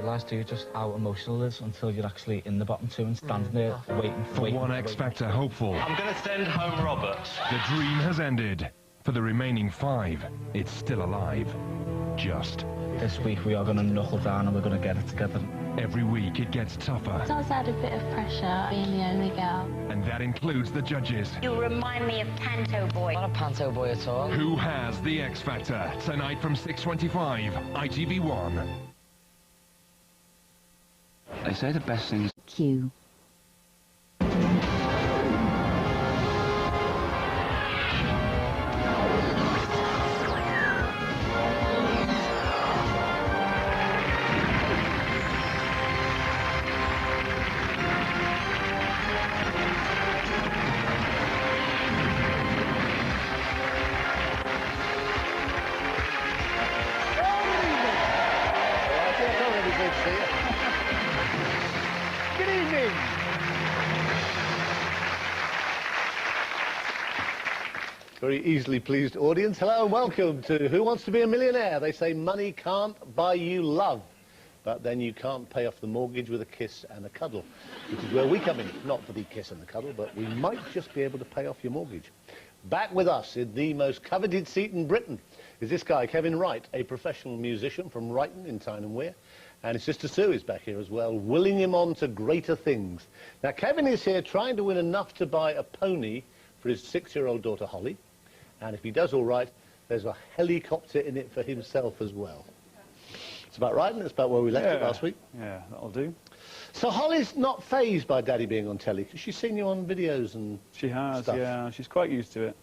realise, do you, just how emotional it is until you're actually in the bottom two and standing there waiting For one X Factor hopeful, I'm going to send home Robert. the dream has ended. For the remaining 5, it's still alive. Just. This week we are going to knuckle down and we're going to get it together. Every week it gets tougher. It does add a bit of pressure being the only girl. And that includes the judges. You remind me of Panto Boy. Not a panto boy at all. Who has the X Factor? Tonight from 6:25, ITV1. They say the best things. Q. Good evening. Very easily pleased audience. Hello and welcome to Who Wants to Be a Millionaire? They say money can't buy you love, but then you can't pay off the mortgage with a kiss and a cuddle, which is where we come in. Not for the kiss and the cuddle, but we might just be able to pay off your mortgage. Back with us in the most coveted seat in Britain is this guy, Kevin Wright, a professional musician from Brighton in Tyne and Wear. And his sister Sue is back here as well, willing him on to greater things. Now, Kevin is here trying to win enough to buy a pony for his 6-year-old daughter, Holly. And if he does all right, there's a helicopter in it for himself as well. It's about right, and it's about where we left it last week. Yeah, that'll do. So Holly's not fazed by Daddy being on telly, because she's seen you on videos and She has, stuff. yeah. She's quite used to it.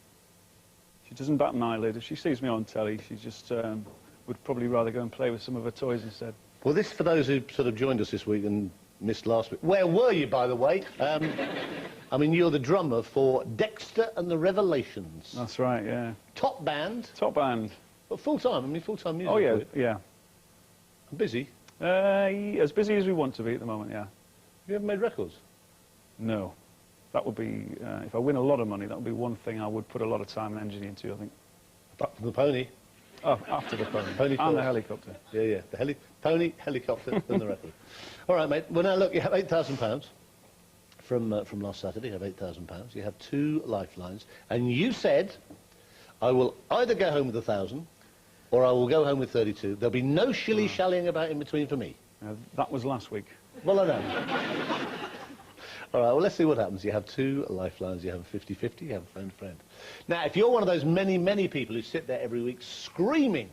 She doesn't bat an eyelid. If she sees me on telly, she just would probably rather go and play with some of her toys instead. Well, this, for those who sort of joined us this week and missed last week. Where were you, by the way? I mean, you're the drummer for Dexter and the Revelations. That's right, yeah. Top band, Top band. but full-time. I mean, full-time music. Oh, yeah, career. yeah. Busy. As busy as we want to be at the moment, yeah. You haven't made records? No. That would be, if I win a lot of money, that would be one thing I would put a lot of time and energy into, I think. Apart from the pony. Oh, after the pony. Pony and the first. helicopter. Yeah, yeah. The pony, helicopter, then the record. All right, mate. Well, now, look, you have £8,000 from last Saturday. You have £8,000. You have 2 lifelines. And you said, I will either go home with 1,000 or I will go home with 32. There'll be no shilly-shallying about in between for me. That was last week. Well, I know. All right, well, let's see what happens. You have 2 lifelines. You have a 50-50. You have a phone-to-friend. Now, if you're one of those many, many people who sit there every week screaming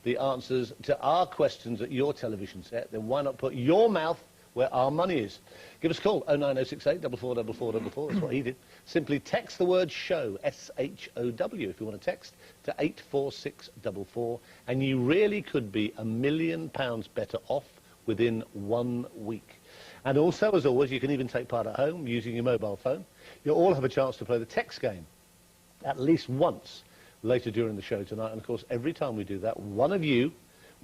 the answers to our questions at your television set, then why not put your mouth where our money is? Give us a call, 09068 444444. That's what he did. Simply text the word SHOW, S-H-O-W, if you want to text, to 84644, and you really could be £1 million better off within 1 week. And also, as always, you can even take part at home using your mobile phone. You'll all have a chance to play the text game at least once later during the show tonight. And, of course, every time we do that, one of you,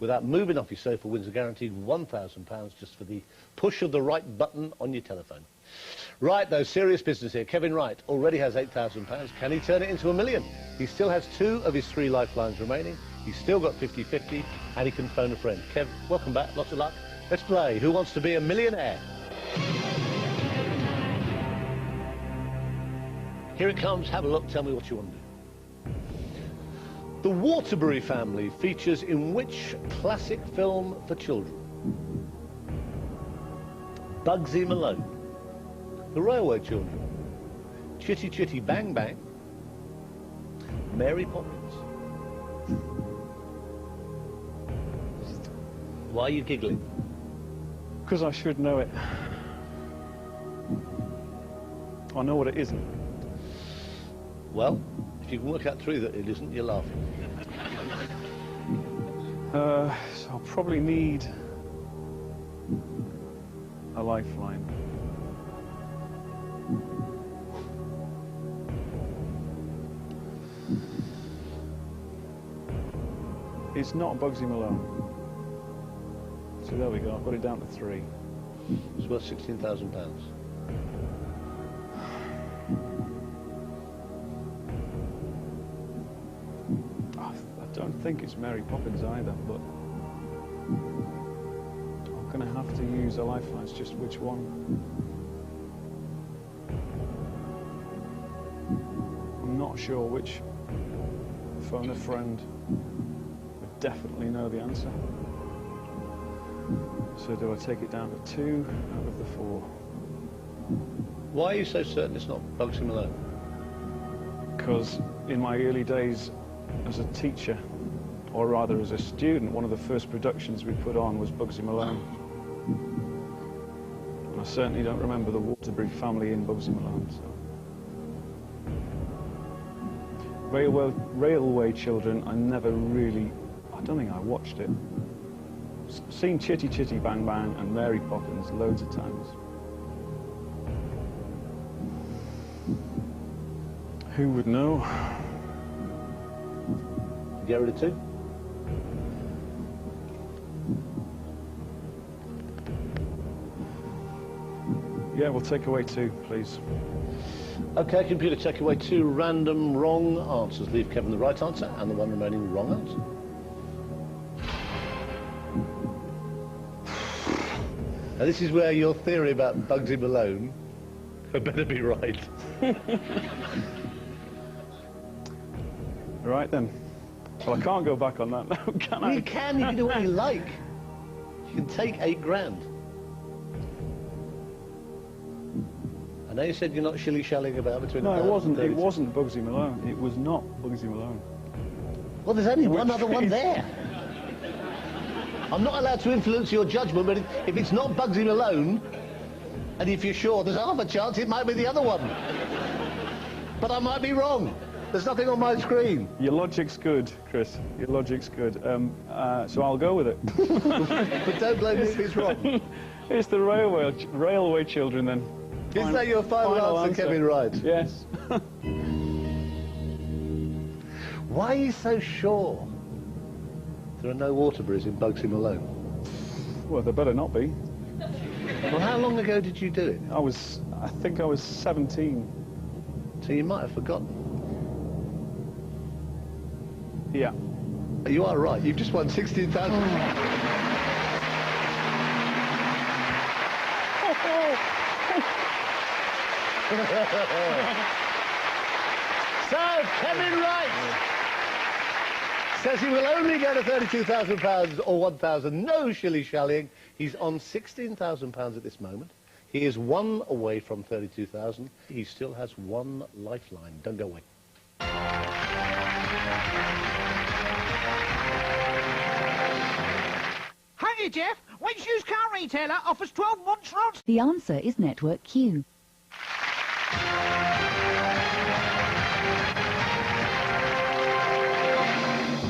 without moving off your sofa, wins a guaranteed £1,000 just for the push of the right button on your telephone. Right, though, serious business here. Kevin Wright already has £8,000. Can he turn it into £1 million? He still has 2 of his 3 lifelines remaining. He's still got 50-50, and he can phone a friend. Kev, welcome back. Lots of luck. Let's play Who Wants to Be a Millionaire? Here it comes. Have a look. Tell me what you want to do. The Waterbury family features in which classic film for children? Bugsy Malone, The Railway Children, Chitty Chitty Bang Bang, Mary Poppins. Why are you giggling? Because I should know it. I know what it isn't. Well, if you can work out 3 that it isn't, you're laughing. So I'll probably need a lifeline. It's not Bugsy Malone. So there we go, I've got it down to 3. It's worth £16,000. I don't think it's Mary Poppins either, but I'll going to have to use a lifeline. It's just which one. I'm not sure which. Phone a friend would definitely know the answer. So do I take it down to 2 out of the 4? Why are you so certain it's not Bugsy Malone? Because in my early days as a teacher, or rather as a student, one of the first productions we put on was Bugsy Malone. And I certainly don't remember the Waterbury family in Bugsy Malone. So. Railway Children, I never really, I don't think I watched it. Seen Chitty Chitty Bang Bang and Mary Poppins loads of times. Who would know? Get rid of 2? Yeah, we'll take away 2, please. Okay, computer, take away 2 random wrong answers. Leave Kevin the right answer and the one remaining wrong answer. Now, this is where your theory about Bugsy Malone had better be right. Right then. Well, I can't go back on that now, can I? You can do what you like. You can take £8 grand. I know you said you're not shilly-shallying about between... No, it wasn't Bugsy Malone. It was not Bugsy Malone. Well, there's only one other one there. I'm not allowed to influence your judgment, but if it's not Bugsy Malone, and if you're sure, there's half a chance it might be the other one. But I might be wrong. There's nothing on my screen. Your logic's good, Chris. Your logic's good. So I'll go with it. But don't blame me if it's wrong. It's the Railway Children, then. Is that your final answer, Kevin Wright? Yes. Why are you so sure there are no Waterburys in Bugsy Malone? Well, there better not be. Well, how long ago did you do it? I think I was 17. So you might have forgotten. Yeah. You are right. You've just won 16,000. So, Kevin Wright says he will only go to £32,000 or 1,000. No shilly-shallying. He's on £16,000 at this moment. He is 1 away from 32,000. He still has 1 lifeline. Don't go away. Hey, Jeff, which used car retailer offers 12 months rods? The answer is Network Q.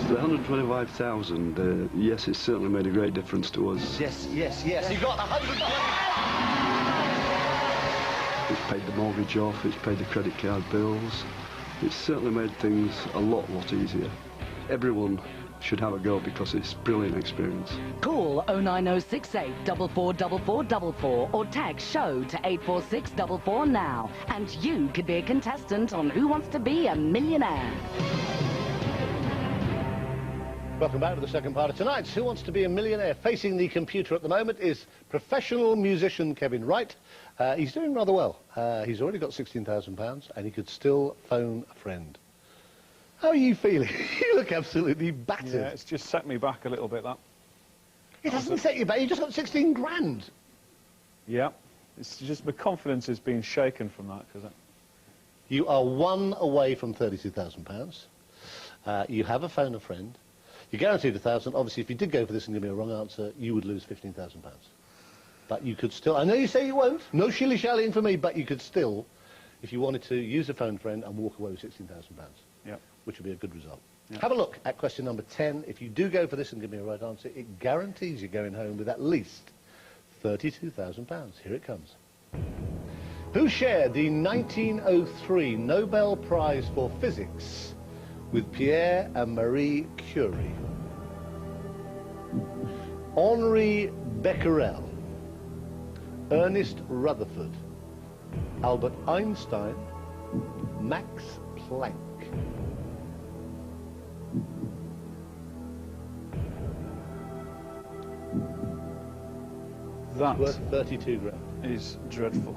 The 125,000, yes, it certainly made a great difference to us. Yes, yes, yes. You got 120. It's paid the mortgage off, it's paid the credit card bills. It's certainly made things a lot easier. Everyone should have a go because it's a brilliant experience. Call 09068 444444 or text SHOW to 84644 now, and you could be a contestant on Who Wants to Be a Millionaire. Welcome back to the second part of tonight's Who Wants to Be a Millionaire. Facing the computer at the moment is professional musician Kevin Wright. He's doing rather well. He's already got £16,000 and he could still phone a friend. How are you feeling? You look absolutely battered. Yeah, it's just set me back a little bit, that. It hasn't set you back. You just got 16 grand. Yeah. It's just my confidence is being shaken from that. You are 1 away from £32,000. You have a phone a friend. You're guaranteed 1,000. Obviously, if you did go for this and give me a wrong answer, you would lose £15,000. But you could still... I know you say you won't. No shilly-shallying for me, but you could still, if you wanted to, use a phone friend and walk away with £16,000. Yeah. Which would be a good result. Yeah. Have a look at question number 10. If you do go for this and give me a right answer, it guarantees you're going home with at least £32,000. Here it comes. Who shared the 1903 Nobel Prize for Physics with Pierre and Marie Curie? Henri Becquerel, Ernest Rutherford, Albert Einstein, Max Planck. That Worth 32 grand. is dreadful.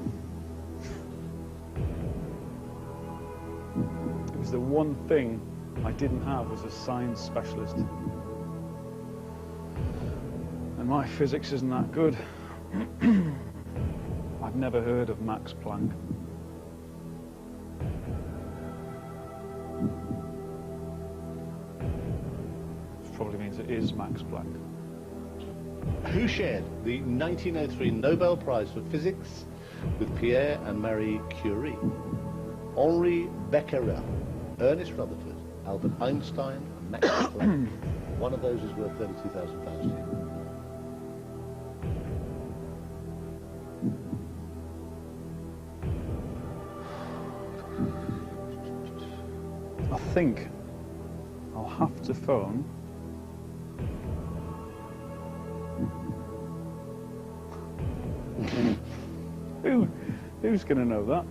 It was the one thing I didn't have as a science specialist. And my physics isn't that good. I've never heard of Max Planck. Which probably means it is Max Planck. Who shared the 1903 Nobel Prize for Physics with Pierre and Marie Curie? Henri Becquerel, Ernest Rutherford, Albert Einstein, and Max Planck. One of those is worth £32,000 to you. I think I'll have to phone who's going to know that?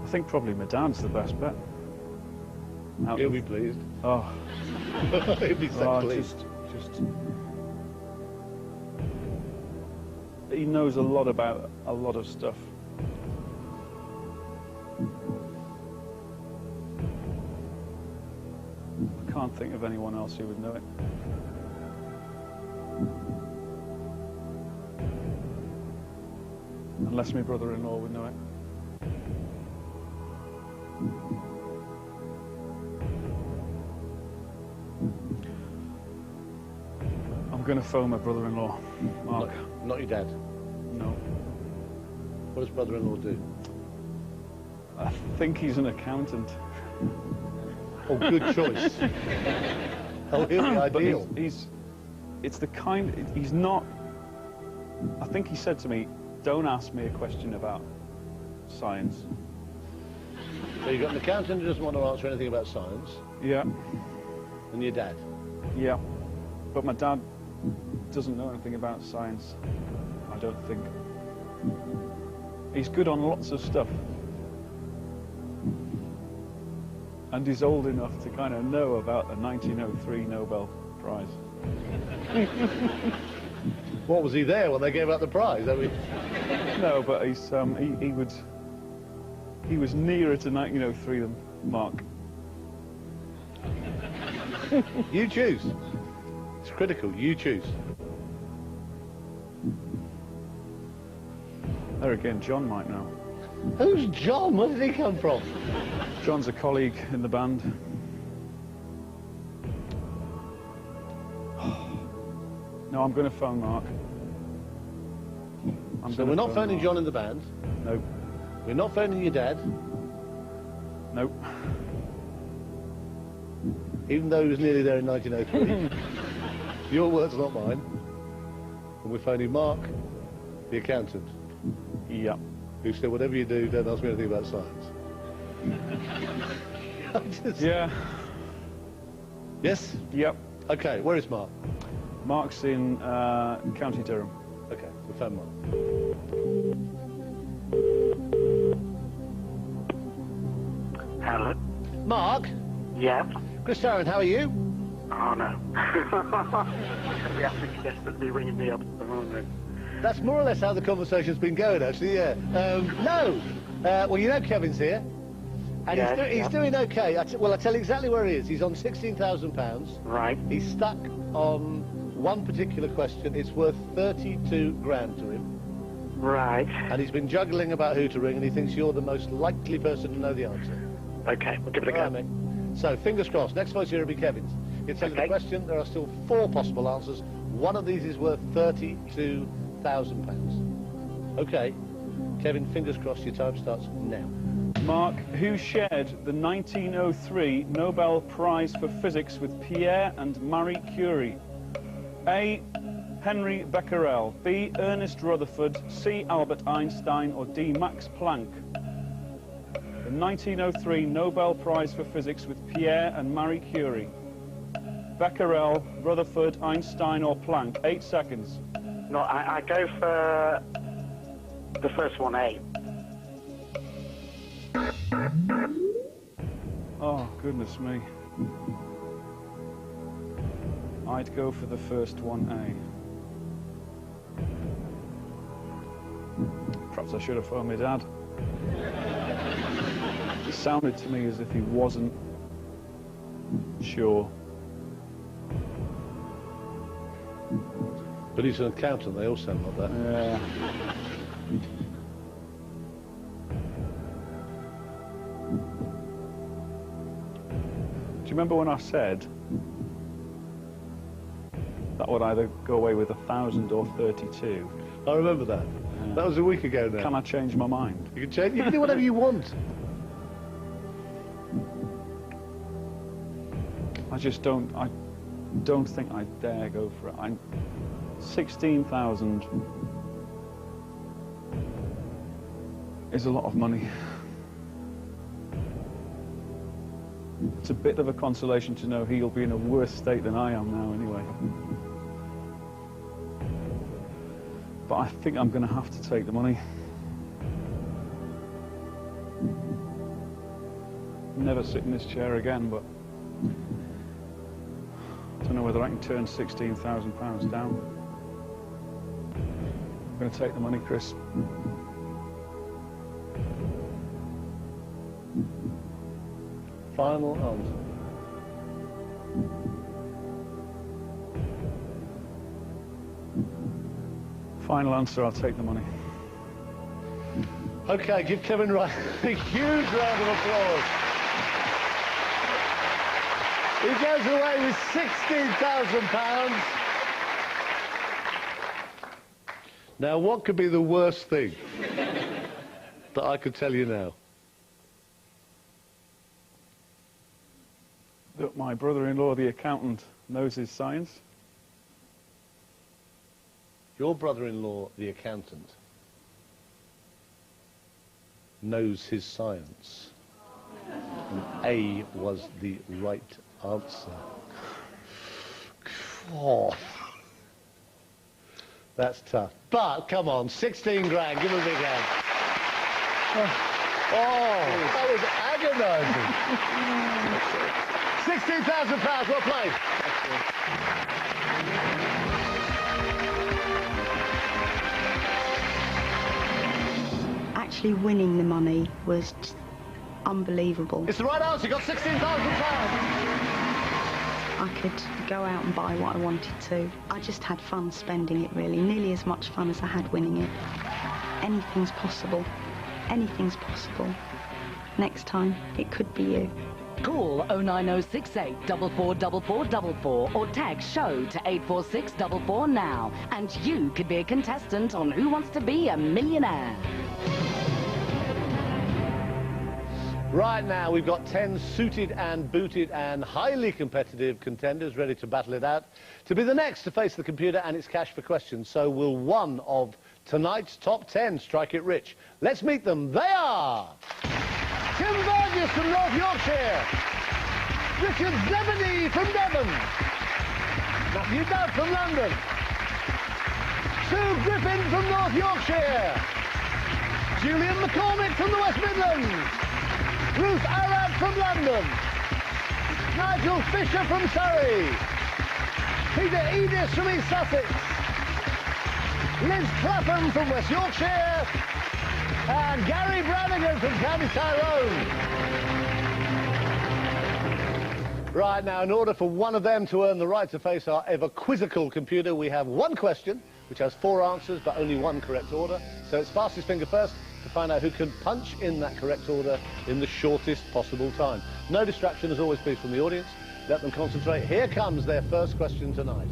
I think probably my dad's the best bet. He'll be pleased. Oh. He'll be so pleased. Just he knows a lot about a lot of stuff. I can't think of anyone else who would know it. Unless my brother-in-law would know it. I'm going to phone my brother-in-law, Mark. Not your dad? No. What does brother-in-law do? I think he's an accountant. Oh, good choice. Oh, he'll be ideal. It's the kind, he's not, I think he said to me, don't ask me a question about science. So you've got an accountant who doesn't want to answer anything about science. Yeah. And your dad? Yeah. But my dad doesn't know anything about science, I don't think. He's good on lots of stuff. And he's old enough to kind of know about the 1903 Nobel Prize. What, was he there when they gave out the prize? I mean... No, but he's he was nearer to 1903 than Mark. You choose. It's critical. You choose. There again, John might know. Who's John? Where did he come from? John's a colleague in the band. No, I'm going to phone Mark. So we're not phoning John in the band? No. We're not phoning your dad? No. Even though he was nearly there in 1903. Your words, not mine. And we're phoning Mark, the accountant. Yeah. Who said, whatever you do, don't ask me anything about science. Yeah. Yes? Yep. Okay, where is Mark? Mark's in County Durham. Okay, we'll phone Mark. Hello? Mark? Yeah? Chris Tarrant, how are you? Oh, no. You're absolutely desperately ringing me up. Oh, no. That's more or less how the conversation's been going, actually, yeah. No! Well, you know Kevin's here. And yes, he's doing okay. Well, I'll tell you exactly where he is. He's on £16,000. Right. He's stuck on one particular question. It's worth 32 grand to him. Right. And he's been juggling about who to ring, and he thinks you're the most likely person to know the answer. Okay, we'll give it a go. Right, mate. So, fingers crossed. Next voice here will be Kevin's. He'll tell you the question. There are still 4 possible answers. One of these is worth £32,000. Okay. Kevin, fingers crossed. Your time starts now. Mark, who shared the 1903 Nobel Prize for Physics with Pierre and Marie Curie? A. Henry Becquerel, B. Ernest Rutherford, C. Albert Einstein, or D. Max Planck? The 1903 Nobel Prize for Physics with Pierre and Marie Curie. Becquerel, Rutherford, Einstein, or Planck? 8 seconds. No, I go for the first one, A. Oh, goodness me. I'd go for the first one, A. Perhaps I should have phoned my dad. It sounded to me as if he wasn't sure. But he's an accountant, they all sound like that. Yeah. Do you remember when I said that would either go away with 1,000 or 32? I remember that. Yeah. That was a week ago now. Can I change my mind? You can change. You can do whatever you want. I just don't. I don't think I dare go for it. 16,000 is a lot of money. It's a bit of a consolation to know he'll be in a worse state than I am now anyway. But I think I'm going to have to take the money. Never sit in this chair again, but I don't know whether I can turn £16,000 down. I'm going to take the money, Chris. Final answer. Final answer, I'll take the money. Okay, give Kevin Wright a huge round of applause. He goes away with £16,000. Now, what could be the worst thing that I could tell you now? That my brother-in-law, the accountant, knows his science. Your brother-in-law, the accountant, knows his science. And A was the right answer. Oh. That's tough. But, come on, 16 grand, give him a big hand. Oh, that was agonising. £16,000, well played. Actually winning the money was just unbelievable. It's the right answer, you got £16,000. I could go out and buy what I wanted to. I just had fun spending it, really. Nearly as much fun as I had winning it. Anything's possible. Anything's possible. Next time, it could be you. Call 09068 444444 or tag show to 84644 now, and you could be a contestant on Who Wants to Be a Millionaire. Right now, we've got 10 suited and booted and highly competitive contenders ready to battle it out to be the next to face the computer and its cash for questions. So will one of tonight's top 10 strike it rich? Let's meet them. They are Tim Burgess from North Yorkshire, Richard Zebedee from Devon, Matthew Dove from London, Sue Griffin from North Yorkshire, Julian McCormick from the West Midlands, Ruth Arad from London, Nigel Fisher from Surrey, Peter Edis from East Sussex, Liz Clapham from West Yorkshire, and Gary Brannigan from County Tyrone. Right now, in order for one of them to earn the right to face our ever quizzical computer, we have one question, which has 4 answers, but only 1 correct order. So it's fastest finger first to find out who can punch in that correct order in the shortest possible time. No distraction, as always, please, from the audience. Let them concentrate. Here comes their first question tonight.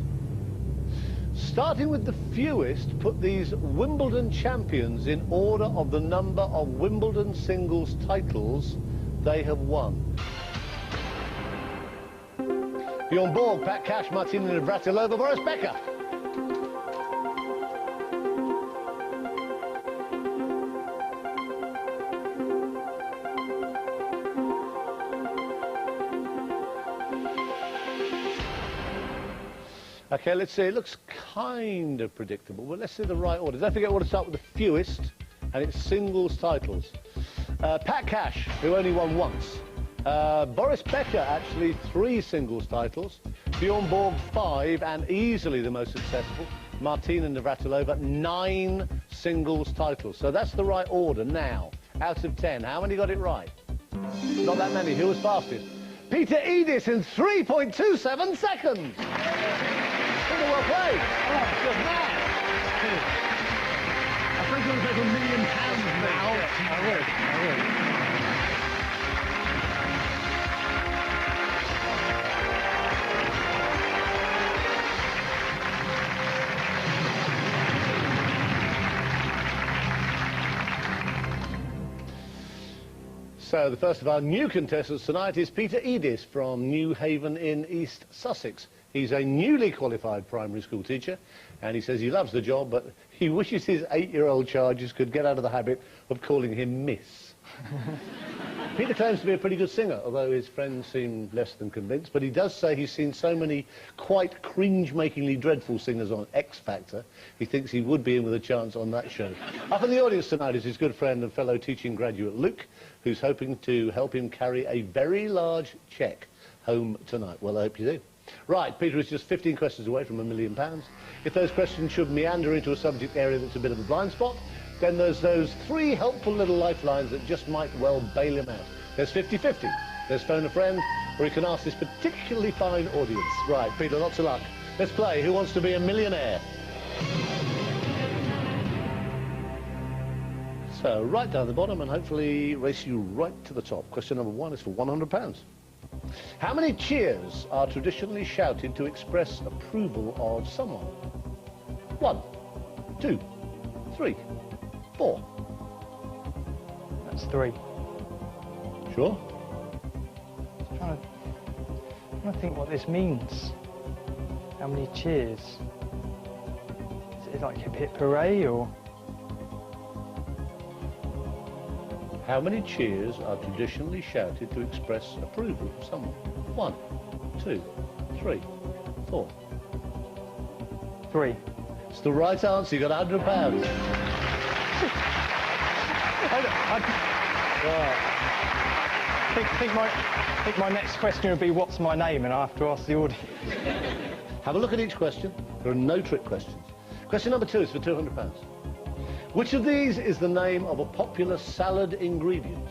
Starting with the fewest, put these Wimbledon champions in order of the number of Wimbledon singles titles they have won. Bjorn Borg, Pat Cash, Martina Navratilova, Boris Becker. Okay, let's see. It looks kind of predictable, but let's see the right order. Don't forget, we want to start with the fewest, and it's singles titles. Pat Cash, who only won once. Boris Becker, actually 3 singles titles. Bjorn Borg, 5, and easily the most successful, Martina Navratilova, 9 singles titles. So that's the right order now. Out of 10, how many got it right? Not that many. Who was fastest? Peter Edis in 3.27 seconds. Peter, well played. Good man. I think I'm going to take £1 million now. I would. So the first of our new contestants tonight is Peter Edis from New Haven in East Sussex. He's a newly qualified primary school teacher, and he says he loves the job, but he wishes his 8-year-old charges could get out of the habit of calling him Miss. Peter claims to be a pretty good singer, although his friends seem less than convinced, but he does say he's seen so many quite cringe-makingly dreadful singers on X Factor, he thinks he would be in with a chance on that show. Up in the audience tonight is his good friend and fellow teaching graduate Luke, who's hoping to help him carry a very large cheque home tonight. Well, I hope you do. Right, Peter is just 15 questions away from £1 million. If those questions should meander into a subject area that's a bit of a blind spot, then there's those 3 helpful little lifelines that just might well bail him out. There's 50-50, there's phone a friend, or you can ask this particularly fine audience. Right, Peter, lots of luck. Let's play Who Wants to Be a Millionaire? So, right down the bottom and hopefully race you right to the top. Question number 1 is for £100. How many cheers are traditionally shouted to express approval of someone? 1, 2, 3, 4. That's 3. Sure? I'm trying to think what this means. How many cheers? Is it like hip hip hooray or? How many cheers are traditionally shouted to express approval of someone? 1, 2, 3, 4. 3. It's the right answer. You got £100. I think my next question would be, what's my name? And I have to ask the audience. Have a look at each question. There are no trick questions. Question number 2 is for £200. Which of these is the name of a popular salad ingredient?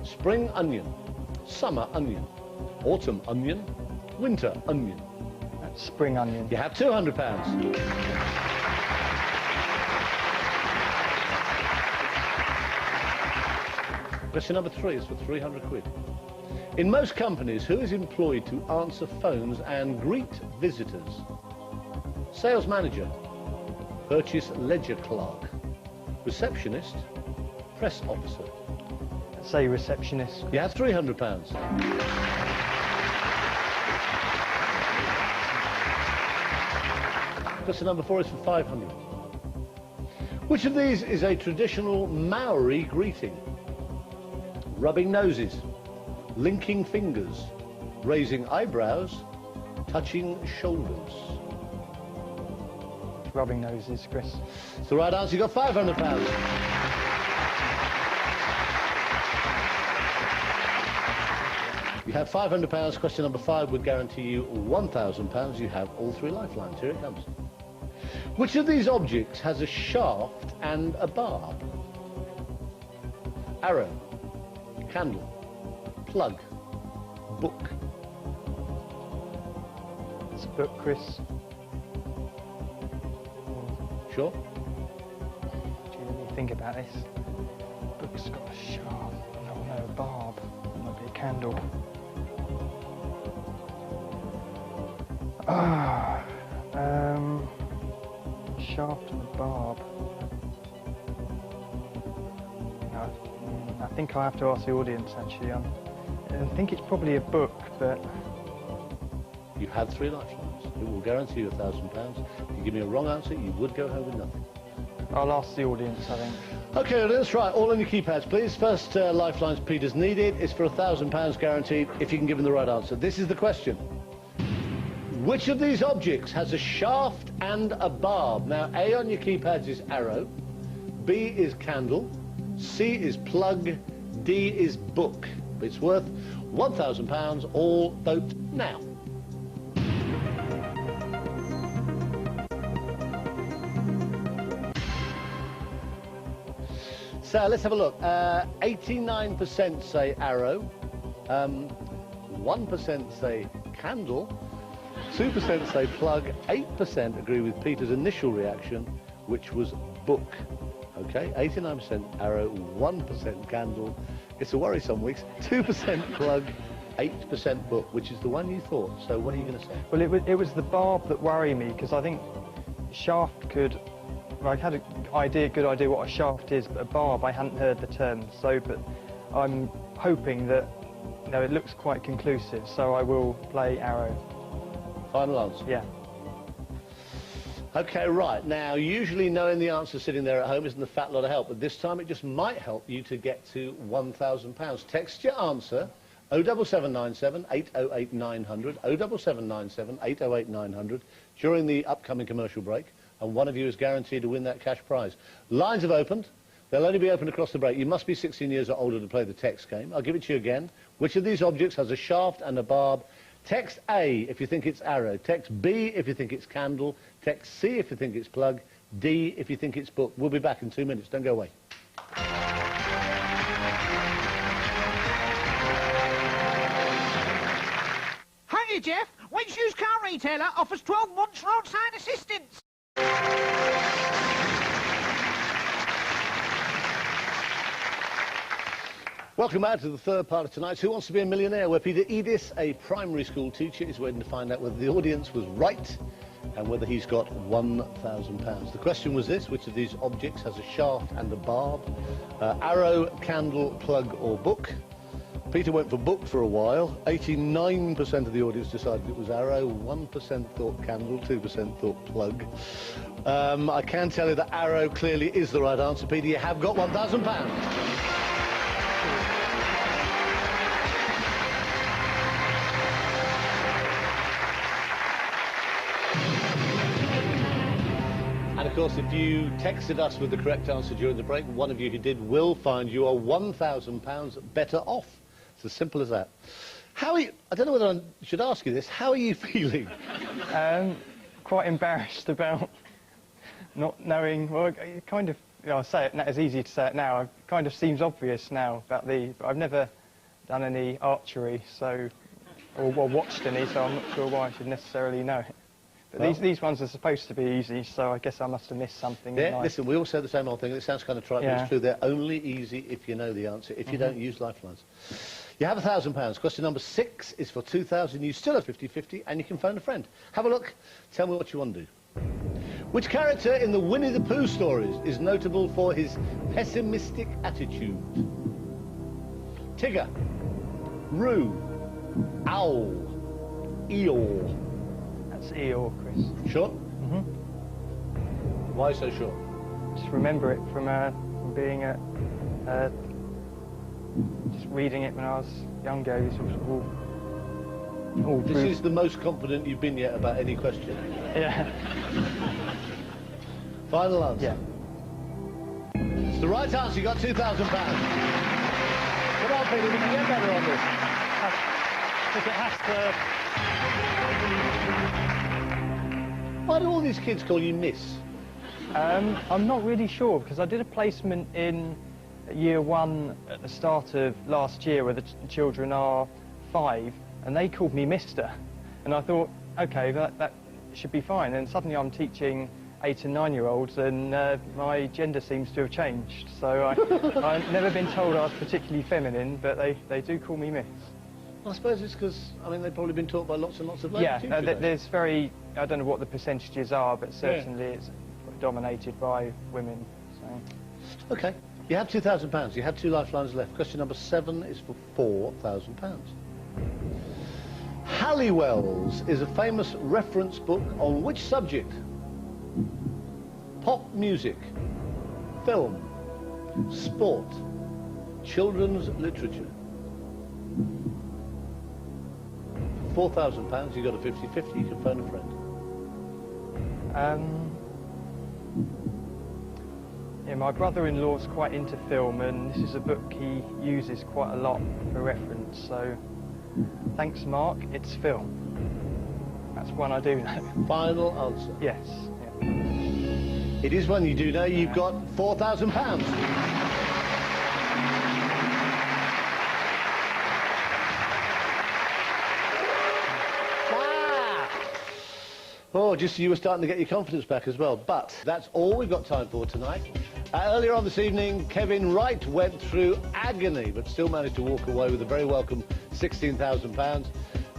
Spring onion, summer onion, autumn onion, winter onion. That's spring onion. You have £200. Question number 3 is for 300 quid. In most companies, who is employed to answer phones and greet visitors? Sales manager, purchase ledger clerk, receptionist, press officer. Let's say receptionist. You have £300. Question number 4 is for 500. Which of these is a traditional Maori greeting? Rubbing noses, linking fingers, raising eyebrows, touching shoulders. Rubbing noses, Chris. It's the right answer. You got £500. You have £500. Question number 5 would guarantee you £1,000. You have all 3 lifelines. Here it comes. Which of these objects has a shaft and a barb? Arrow, candle, plug, book. It's a book, Chris. Sure? Do you really think about this? Book's got a shaft. No, a barb. Might be a candle. Shaft and a barb. No, I think I have to ask the audience, actually. I think it's probably a book, but... You had 3 lifelines. It will guarantee you £1,000. If you give me a wrong answer, you would go home with nothing. I'll ask the audience, I think. OK, let's try. All on your keypads, please. First lifelines Peter's needed is for £1,000 guaranteed if you can give him the right answer. This is the question. Which of these objects has a shaft and a barb? Now, A on your keypads is arrow, B is candle, C is plug, D is book. It's worth £1,000. All vote now. So let's have a look. 89% say arrow, 1% say candle, 2% say plug, 8% agree with Peter's initial reaction, which was book. Okay, 89% arrow, 1% candle. It's a worry some weeks. 2% plug, 8% book, which is the one you thought. So what are you going to say? Well, it was the barb that worried me, because I think shaft could... I had a good idea what a shaft is, but a barb, I hadn't heard the term. So, but I'm hoping that, you know, it looks quite conclusive, so I will play arrow. Final answer? Yeah. Okay, right. Now, usually knowing the answer sitting there at home isn't a fat lot of help, but this time it just might help you to get to £1,000. Text your answer, 07797 808 900, 07797 808 900, during the upcoming commercial break, and one of you is guaranteed to win that cash prize. Lines have opened. They'll only be open across the break. You must be 16 years or older to play the text game. I'll give it to you again. Which of these objects has a shaft and a barb? Text A if you think it's arrow. Text B if you think it's candle. Text C if you think it's plug. D if you think it's book. We'll be back in 2 minutes. Don't go away. Hiya, Jeff. Which used car retailer offers 12 months roadside assistance? Welcome back to the third part of tonight's Who Wants to Be a Millionaire, where Peter Edis, a primary school teacher, is waiting to find out whether the audience was right and whether he's got £1,000. The question was this: which of these objects has a shaft and a barb? Arrow, candle, plug or book? Peter went for book for a while. 89% of the audience decided it was arrow, 1% thought candle, 2% thought plug. I can tell you that arrow clearly is the right answer. Peter, you have got £1,000. And of course, if you texted us with the correct answer during the break, one of you who did will find you are £1,000 better off. It's as simple as that. How are you? I don't know whether I should ask you this. How are you feeling? Quite embarrassed about not knowing. Well, kind of. You know, I say it. It's easy to say it now. It kind of seems obvious now about the. I've never done any archery, so or watched any, so I'm not sure why I should necessarily know it. But well, these ones are supposed to be easy, so I guess I must have missed something. Yeah, listen, we all say the same old thing. It sounds kind of trite, but it's true. They're only easy if you know the answer. If you don't, use lifelines. You have £1,000. Question number 6 is for 2,000. You still have 50-50, and you can phone a friend. Have a look. Tell me what you want to do. Which character in the Winnie the Pooh stories is notable for his pessimistic attitude? Tigger, Roo, Owl, Eeyore. That's Eeyore, Chris. Sure? Why so sure? Just remember it from being just reading it when I was younger. It was all this is the most confident you've been yet about any question. Yeah. Final answer. Yeah. It's the right answer. You got £2,000. Come on, Peter, we can get better on this. Because it has to. Why do all these kids call you Miss? I'm not really sure, because I did a placement in year 1 at the start of last year where the children are 5, and they called me Mister. And I thought, OK, that should be fine. And suddenly I'm teaching 8- and 9-year-olds, and my gender seems to have changed. So I've never been told I was particularly feminine, but they do call me Miss. I suppose it's because, I mean, they've probably been taught by lots and lots of ladies. Yeah, there's very, I don't know what the percentages are, but certainly it's dominated by women. So. OK, you have £2,000. You have 2 lifelines left. Question number 7 is for £4,000. Halliwell's is a famous reference book on which subject? Pop music, film, sport, children's literature. For £4,000, you got a 50-50, you can phone a friend. Yeah, my brother-in-law's quite into film, and this is a book he uses quite a lot for reference, so thanks, Mark, it's film. That's one I do know. Final answer. Yes. Yeah. It is one you do know. You've got £4,000. Oh, just you were starting to get your confidence back as well. But that's all we've got time for tonight. Earlier on this evening, Kevin Wright went through agony, but still managed to walk away with a very welcome £16,000.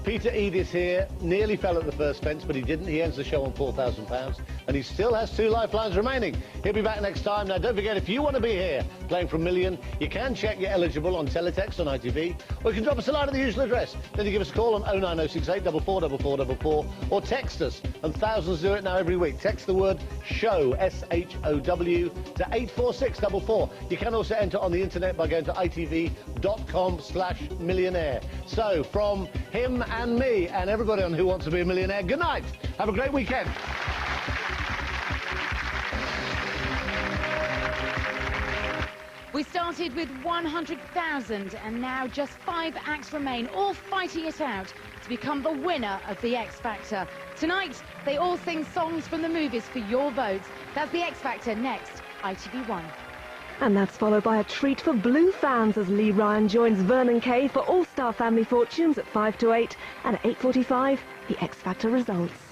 Peter Edith here nearly fell at the first fence, but he didn't. He ends the show on £4,000, and he still has 2 lifelines remaining. He'll be back next time. Now, don't forget, if you want to be here playing for $1 million, you can check you're eligible on teletext on ITV, or you can drop us a line at the usual address. Then you give us a call on 09068 444444, or text us, and thousands do it now every week. Text the word SHOW, S-H-O-W, to 84644. You can also enter on the internet by going to itv.com/millionaire. So, from him and me and everybody on Who Wants to Be a Millionaire, good night. Have a great weekend. We started with 100,000 and now just 5 acts remain, all fighting it out to become the winner of the X Factor. Tonight, they all sing songs from the movies for your votes. That's the X Factor next, ITV1. And that's followed by a treat for Blue fans as Lee Ryan joins Vernon Kay for All-Star Family Fortunes at 5 to 8, and at 8:45, the X Factor results.